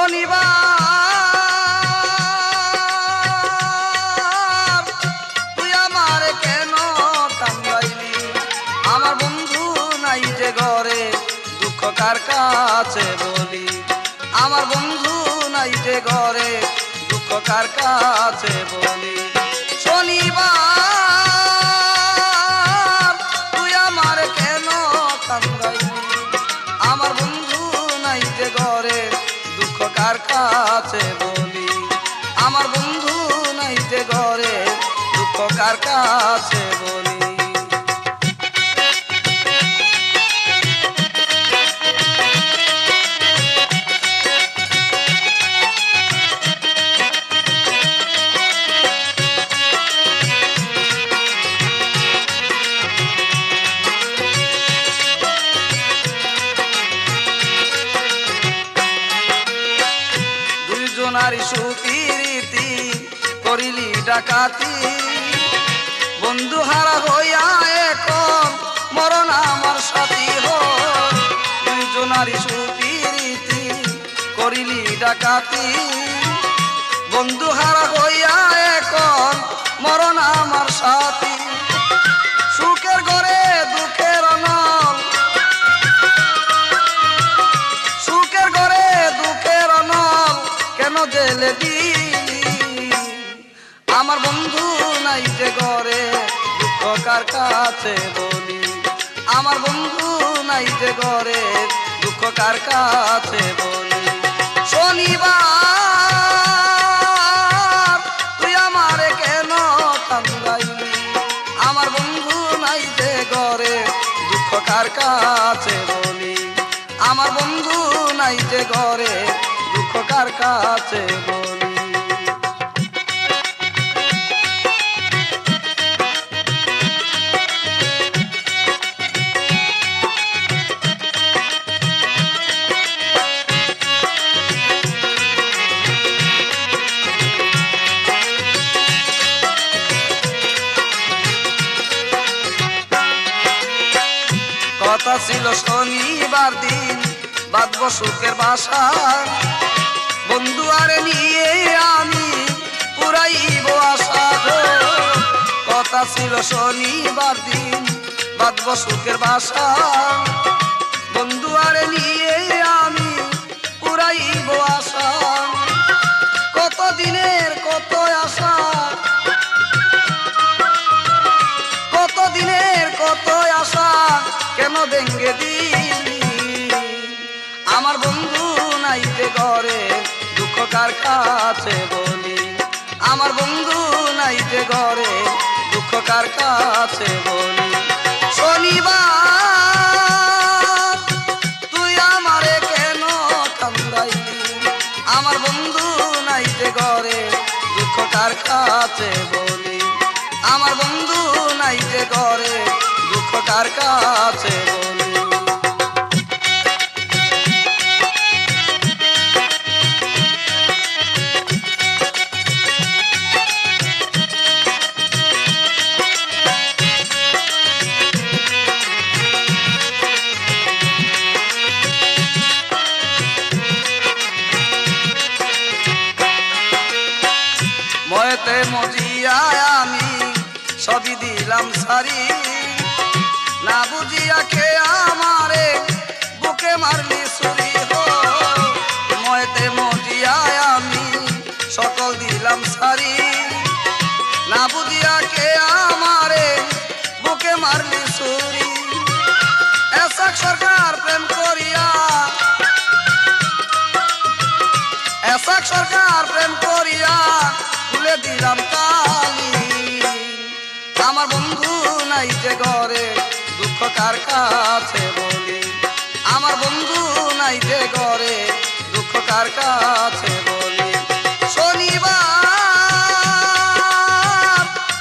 শনিবার তুই আমার কেন কান্দাইলি, আমার বন্ধু নাই যে ঘরে দুঃখ কার কাছে বলি, আমার বন্ধু নাই যে ঘরে দুঃখ কার কাছে বলি। শনিবার তুই আমার কেন কান্দাইলি, আমার বন্ধু নাই যে ঘরে দুঃখ কার কাছে বলি, আমার বন্ধু নাই যে ঘরে দুঃখ কার কাছে বলি। দুইজনারি সুপিরিতি করিলি ডাকাতি, বন্ধু হারা হইয়া এখন মরণ আমার সাথী হয়। দুইজনারি সুপিরিতি করিলি ডাকাতি, বন্ধু হারা হইয়া এখন মরণ আমার সাথী। সুখের ঘরে দুঃখের অনল, সুখের ঘরে দুঃখের অনল কেন জেলে দিলি, আমার বন্ধু নাই যে ঘরে দুঃখ কার কাছে বলি, আমার বন্ধু নাই যে ঘরে দুঃখ কার কাছে বলি। শনিবার তুই আমারে কেন কান্দাইলি, আমার বন্ধু নাই যে ঘরে দুঃখ কার কাছে বলি, আমার বন্ধু নাই যে ঘরে দুঃখ কার কাছে বলি। কথা ছিল শনিবার দিন বাঁধব সুখের বাসা, বন্ধু আরে নিয়ে আমি পুরাইব আশা। কথা ছিল শনিবার দিন বাঁধব সুখের বাসা, বন্ধু আরে নিয়ে আমি পুরাইব আশা। কত দিনের কত আশা, কত দিনের কত আশা কেন ভেঙ্গে দিলি, আমার বন্ধু নাই যে ঘরে দুঃখ কার কাছে বলি, আমার বন্ধু নাই যে ঘরে দুঃখ কার কাছে বলি। শনিবার তুই আমারে কেন কান্দাইলি, আমার বন্ধু নাই যে ঘরে দুঃখ কার কাছে বলি, আমার বন্ধু নাই যে ঘরে দুঃখ কার কাছে বলি। ময়েতে মজিয়া আমি সবই দিলাম সারি, না বুঝিয়া কে আমারে বুকে মারলি ছুরি। ময়েতে মজিয়া আমি সকল দিলাম সারি, না বুঝিয়া কে আমারে বুকে মারলি ছুরি। এসাক সরকার প্রেম করিয়া, এসাক সরকার প্রেম করিয়া খুলে দিলাম তালি, আমার বন্ধু নাই যে ঘরে দুঃখ কার কাছে বলি, আমার বন্ধু নাই যে ঘরে দুঃখ কার কাছে বলি। শনিবার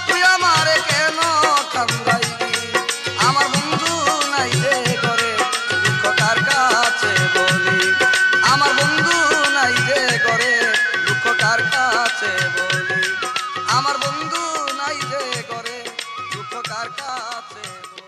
তুই আমারে কেন কান্দাইলি, আমার বন্ধু নাই যে ঘরে দুঃখ কার কাছে বলি, আমার বন্ধু নাই যে ঘরে দুঃখ কার কাছে বলি, আমার বন্ধু নাই যে ঘরে দুঃখ কার কাছে বলি।